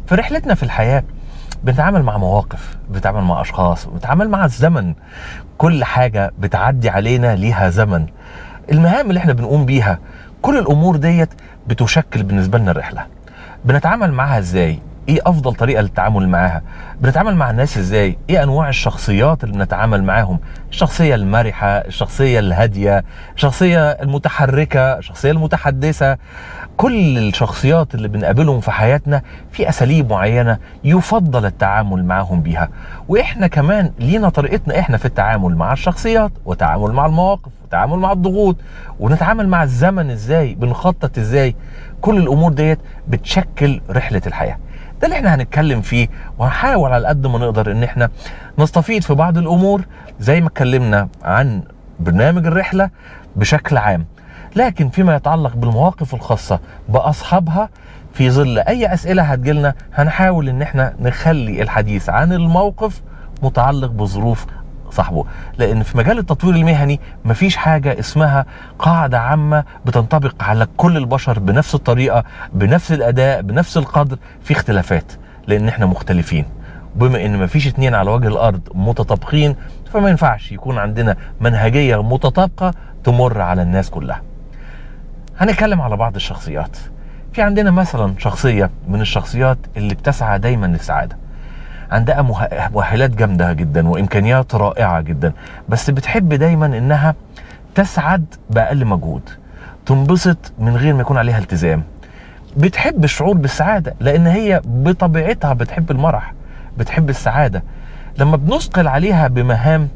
في رحلتنا في الحياة بنتعامل مع مواقف، بنتعامل مع أشخاص، بنتعامل مع الزمن. كل حاجة بتعدي علينا ليها زمن. المهام اللي احنا بنقوم بيها، كل الأمور ديت بتشكل بالنسبة لنا الرحلة. بنتعامل معها ازاي؟ ايه افضل طريقة للتعامل معاها؟ بنتعامل مع الناس ازاي؟ ايه انواع الشخصيات اللي بنتعامل معاهم؟ الشخصية المرحة، الشخصية الهادية، الشخصية المتحركة، الشخصية المتحدثة. كل الشخصيات اللي بنقابلهم في حياتنا في اساليب معينة يفضل التعامل معهم بيها، واحنا كمان لينا طريقتنا احنا في التعامل مع الشخصيات وتعامل مع المواقف وتعامل مع الضغوط، ونتعامل مع الزمن ازاي، بنخطط ازاي. كل الامور ديت بتشكل رحلة الحياة. ده اللي احنا هنتكلم فيه، وهنحاول على قد ما نقدر ان احنا نستفيد في بعض الامور زي ما اتكلمنا عن برنامج الرحلة بشكل عام، لكن فيما يتعلق بالمواقف الخاصة بأصحابها في ظل أي أسئلة هتجيلنا هنحاول إن احنا نخلي الحديث عن الموقف متعلق بظروف صاحبه، لأن في مجال التطوير المهني مفيش حاجة اسمها قاعدة عامة بتنطبق على كل البشر بنفس الطريقة، بنفس الأداء، بنفس القدر. في اختلافات لأن احنا مختلفين، بما ان مفيش اتنين على وجه الارض متطابقين، فما ينفعش يكون عندنا منهجية متطابقة تمر على الناس كلها. هنتكلم على بعض الشخصيات. في عندنا مثلا شخصية من الشخصيات اللي بتسعى دايما للسعادة، عندها مؤهلات جامدة جدا وإمكانيات رائعة جدا، بس بتحب دايما إنها تسعد بأقل مجهود، تنبسط من غير ما يكون عليها التزام. بتحب الشعور بالسعادة لأن هي بطبيعتها بتحب المرح، بتحب السعادة. لما بنثقل عليها بمهام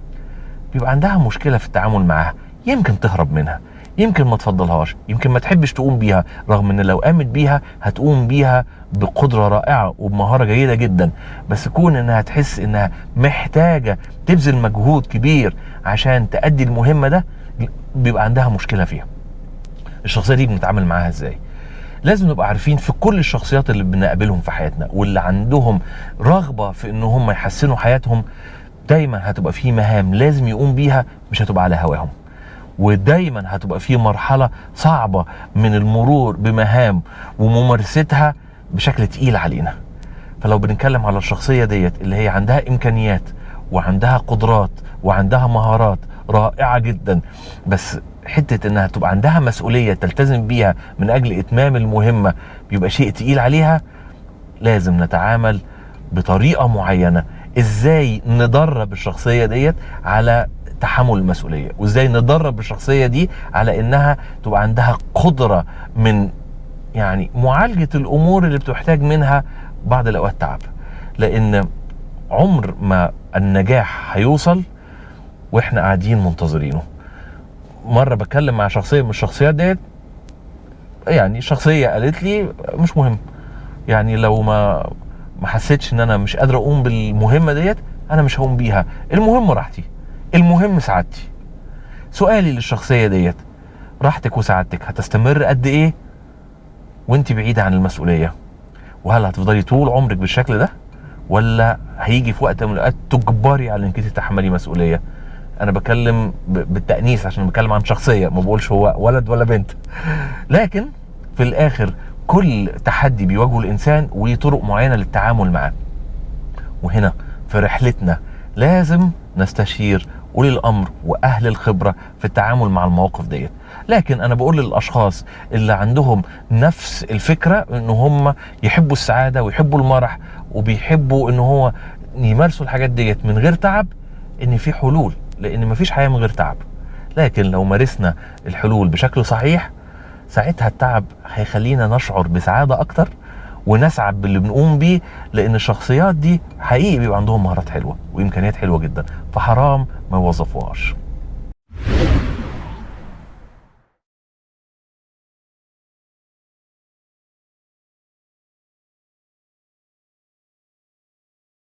بيبقى عندها مشكلة في التعامل معها، يمكن تهرب منها، يمكن ما تفضلهاش، يمكن ما تحبش تقوم بيها، رغم ان لو قامت بيها هتقوم بيها بقدرة رائعة وبمهارة جيدة جدا. بس كون انها تحس انها محتاجة تبذل مجهود كبير عشان تأدي المهمة ده، بيبقى عندها مشكلة فيها. الشخصية دي بنتعامل معاها ازاي؟ لازم نبقى عارفين في كل الشخصيات اللي بنقابلهم في حياتنا واللي عندهم رغبة في ان هم يحسنوا حياتهم، دايما هتبقى في مهام لازم يقوم بيها، مش هتبقى على هواهم، ودايما هتبقى في مرحلة صعبة من المرور بمهام وممارستها بشكل تقيل علينا. فلو بنتكلم على الشخصية ديت اللي هي عندها إمكانيات وعندها قدرات وعندها مهارات رائعة جدا، بس حتة انها تبقى عندها مسؤولية تلتزم بيها من اجل اتمام المهمة بيبقى شيء تقيل عليها، لازم نتعامل بطريقة معينة. ازاي ندرب الشخصية ديت على تحمل المسؤولية، وازاي ندرب الشخصية دي على انها تبقى عندها قدرة من يعني معالجة الامور اللي بتحتاج منها بعض الاوقات تعب، لان عمر ما النجاح هيوصل واحنا قاعدين منتظرينه. مرة بتكلم مع شخصية من الشخصيات ديت، يعني شخصية قالت لي مش مهم، يعني لو ما حسيتش ان انا مش قادر اقوم بالمهمة ديت انا مش هقوم بيها، المهم راحتي، المهم سعادتي. سؤالي للشخصية ديت، راحتك وسعادتك هتستمر قد ايه وانت بعيدة عن المسؤولية؟ وهل هتفضلي طول عمرك بالشكل ده، ولا هيجي في وقت من الاوقات تجبري على انك تتحملي مسؤولية؟ انا بكلم بالتأنيس عشان بتكلم عن شخصية، ما بقولش هو ولد ولا بنت. لكن في الاخر كل تحدي بيواجهه الانسان وليه طرق معينة للتعامل معاه، وهنا في رحلتنا لازم نستشير أولي الأمر وأهل الخبرة في التعامل مع المواقف ديت. لكن أنا بقول للأشخاص اللي عندهم نفس الفكرة إن هم يحبوا السعادة ويحبوا المرح وبيحبوا إن هو يمارسوا الحاجات ديت من غير تعب، إن في حلول، لأن مفيش حياة من غير تعب. لكن لو مارسنا الحلول بشكل صحيح ساعتها التعب هيخلينا نشعر بسعادة أكتر ونسعد باللي بنقوم بيه، لان الشخصيات دي حقيقي بيبقى عندهم مهارات حلوة وامكانيات حلوة جدا، فحرام ما يوظفوهاش.